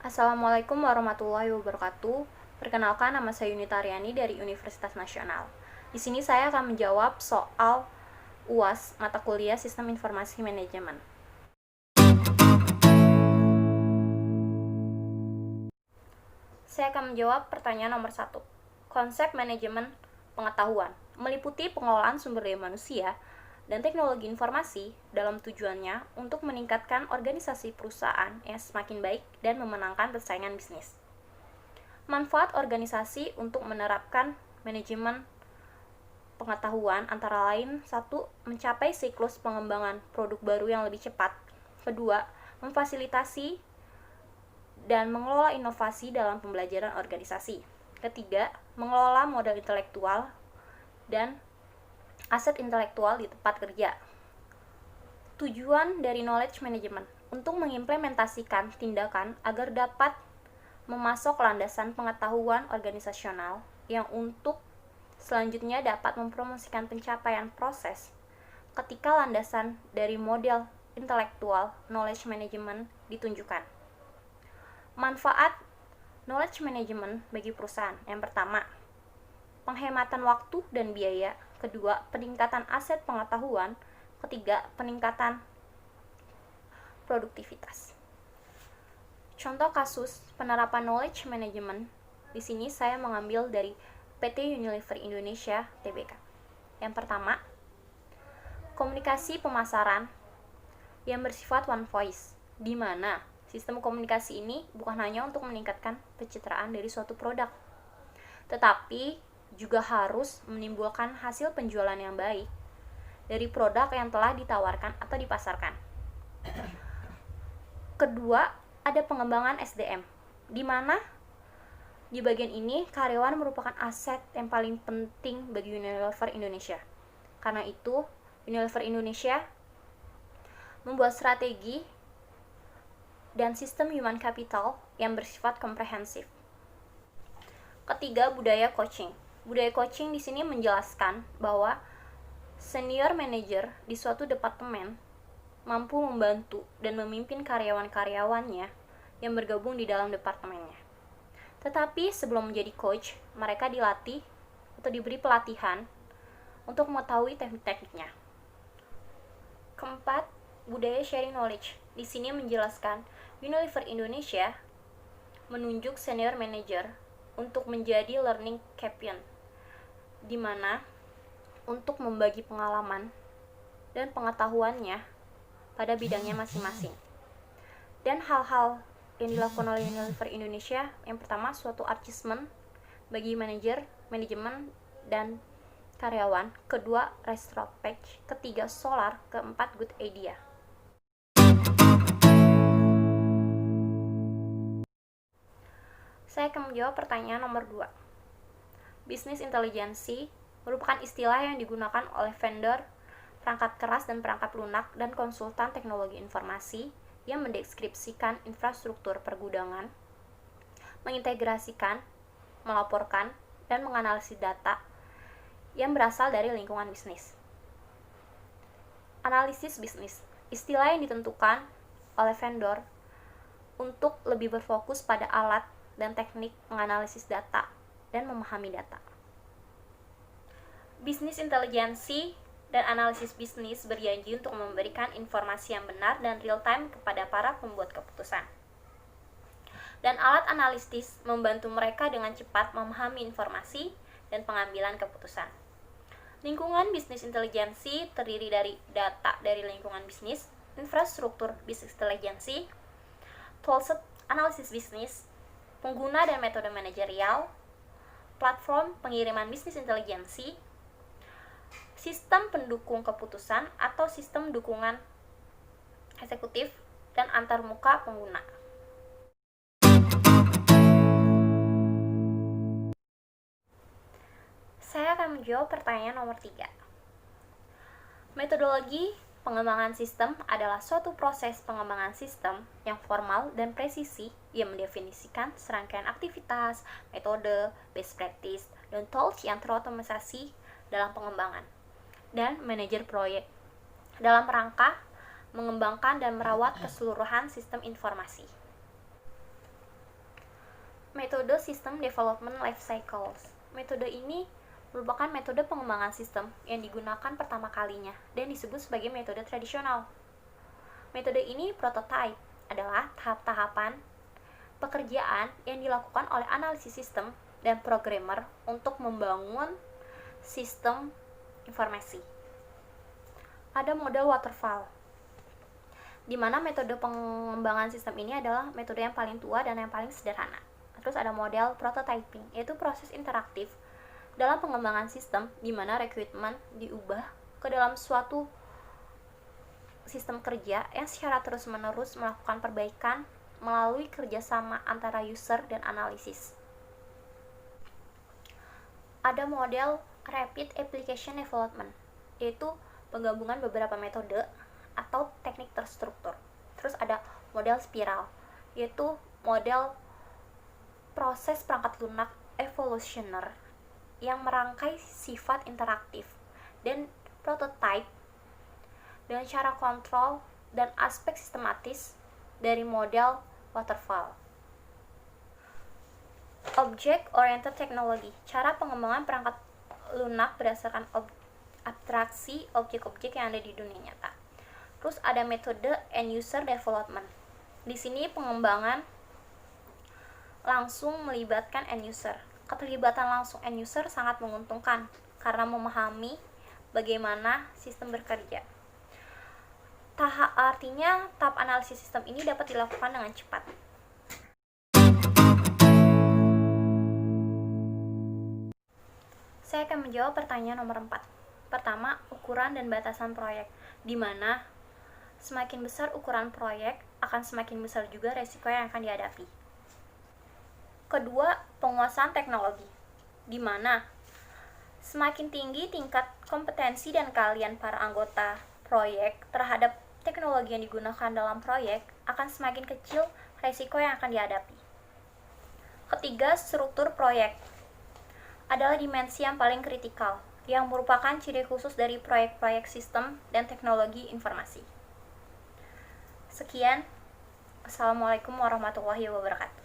Assalamualaikum warahmatullahi wabarakatuh. Perkenalkan, nama saya Yunita Aryani dari Universitas Nasional. Di sini saya akan menjawab soal UAS mata kuliah Sistem Informasi Manajemen. Saya akan menjawab pertanyaan nomor 1. Konsep manajemen pengetahuan meliputi pengelolaan sumber daya manusia dan teknologi informasi dalam tujuannya untuk meningkatkan organisasi perusahaan yang semakin baik dan memenangkan persaingan bisnis. Manfaat organisasi untuk menerapkan manajemen pengetahuan antara lain: 1. Mencapai siklus pengembangan produk baru yang lebih cepat. 2. Memfasilitasi dan mengelola inovasi dalam pembelajaran organisasi. 3. Mengelola modal intelektual dan aset intelektual di tempat kerja. Tujuan dari knowledge management untuk mengimplementasikan tindakan agar dapat memasok landasan pengetahuan organisasional yang untuk selanjutnya dapat mempromosikan pencapaian proses ketika landasan dari model intelektual knowledge management ditunjukkan. Manfaat knowledge management bagi perusahaan: yang pertama, penghematan waktu dan biaya. Kedua, peningkatan aset pengetahuan. Ketiga, peningkatan produktivitas. Contoh kasus penerapan knowledge management. Di sini saya mengambil dari PT Unilever Indonesia Tbk. Yang pertama, komunikasi pemasaran yang bersifat one voice, di mana sistem komunikasi ini bukan hanya untuk meningkatkan pencitraan dari suatu produk, tetapi juga harus menimbulkan hasil penjualan yang baik dari produk yang telah ditawarkan atau dipasarkan. Kedua, ada pengembangan SDM, di mana di bagian ini karyawan merupakan aset yang paling penting bagi Unilever Indonesia. Karena itu, Unilever Indonesia membuat strategi dan sistem human capital yang bersifat komprehensif. Ketiga, budaya coaching. Budaya coaching di sini menjelaskan bahwa senior manager di suatu departemen mampu membantu dan memimpin karyawan-karyawannya yang bergabung di dalam departemennya. Tetapi sebelum menjadi coach, mereka dilatih atau diberi pelatihan untuk mengetahui teknik-tekniknya. Keempat, budaya sharing knowledge. Di sini menjelaskan Unilever Indonesia menunjuk senior manager untuk menjadi learning champion, di mana untuk membagi pengalaman dan pengetahuannya pada bidangnya masing-masing. Dan hal-hal yang dilakukan oleh Unilever Indonesia: yang pertama, suatu achievement bagi manajemen dan karyawan. Kedua, restaurant page. Ketiga, solar. Keempat, good idea. Saya akan menjawab pertanyaan nomor 2. Business intelligence merupakan istilah yang digunakan oleh vendor perangkat keras dan perangkat lunak dan konsultan teknologi informasi yang mendeskripsikan infrastruktur pergudangan, mengintegrasikan, melaporkan, dan menganalisis data yang berasal dari lingkungan bisnis. Analisis bisnis, istilah yang ditentukan oleh vendor untuk lebih berfokus pada alat dan teknik menganalisis data dan memahami data. Bisnis intelijensi dan analisis bisnis berjanji untuk memberikan informasi yang benar dan real-time kepada para pembuat keputusan. Dan alat analisis membantu mereka dengan cepat memahami informasi dan pengambilan keputusan. Lingkungan bisnis intelijensi terdiri dari data dari lingkungan bisnis, infrastruktur bisnis intelijensi, toolset analisis bisnis, pengguna dan metode manajerial, platform pengiriman bisnis intelijensi, sistem pendukung keputusan atau sistem dukungan eksekutif, dan antarmuka pengguna. Saya akan menjawab pertanyaan nomor 3. Metodologi pengembangan sistem adalah suatu proses pengembangan sistem yang formal dan presisi yang mendefinisikan serangkaian aktivitas, metode, best practice, dan tools yang terotomatisasi dalam pengembangan dan manajer proyek dalam rangka mengembangkan dan merawat keseluruhan sistem informasi. Metode System Development Life Cycles. Metode ini merupakan metode pengembangan sistem yang digunakan pertama kalinya dan disebut sebagai metode tradisional. Metode ini prototype adalah tahap-tahapan pekerjaan yang dilakukan oleh analisis sistem dan programmer untuk membangun sistem informasi. Ada model waterfall, di mana metode pengembangan sistem ini adalah metode yang paling tua dan yang paling sederhana. Terus ada model prototyping, yaitu proses interaktif dalam pengembangan sistem di mana requirement diubah ke dalam suatu sistem kerja yang secara terus-menerus melakukan perbaikan melalui kerjasama antara user dan analisis. Ada model Rapid Application Development, yaitu penggabungan beberapa metode atau teknik terstruktur. Terus ada model spiral, yaitu model proses perangkat lunak evolutioner yang merangkai sifat interaktif, dan prototype dengan cara kontrol dan aspek sistematis dari model waterfall. Object Oriented Technology, cara pengembangan perangkat lunak berdasarkan abstraksi objek-objek yang ada di dunia nyata. Terus ada metode End User Development. Di sini pengembangan langsung melibatkan end user. Keterlibatan langsung end user sangat menguntungkan karena memahami bagaimana sistem bekerja. Artinya tahap analisis sistem ini dapat dilakukan dengan cepat. Saya akan menjawab pertanyaan nomor 4. Pertama, ukuran dan batasan proyek, di mana semakin besar ukuran proyek, akan semakin besar juga resiko yang akan dihadapi. Kedua, penguasaan teknologi, di mana semakin tinggi tingkat kompetensi dan keahlian para anggota proyek terhadap teknologi yang digunakan dalam proyek, akan semakin kecil resiko yang akan dihadapi. Ketiga, struktur proyek adalah dimensi yang paling kritikal, yang merupakan ciri khusus dari proyek-proyek sistem dan teknologi informasi. Sekian, Assalamualaikum warahmatullahi wabarakatuh.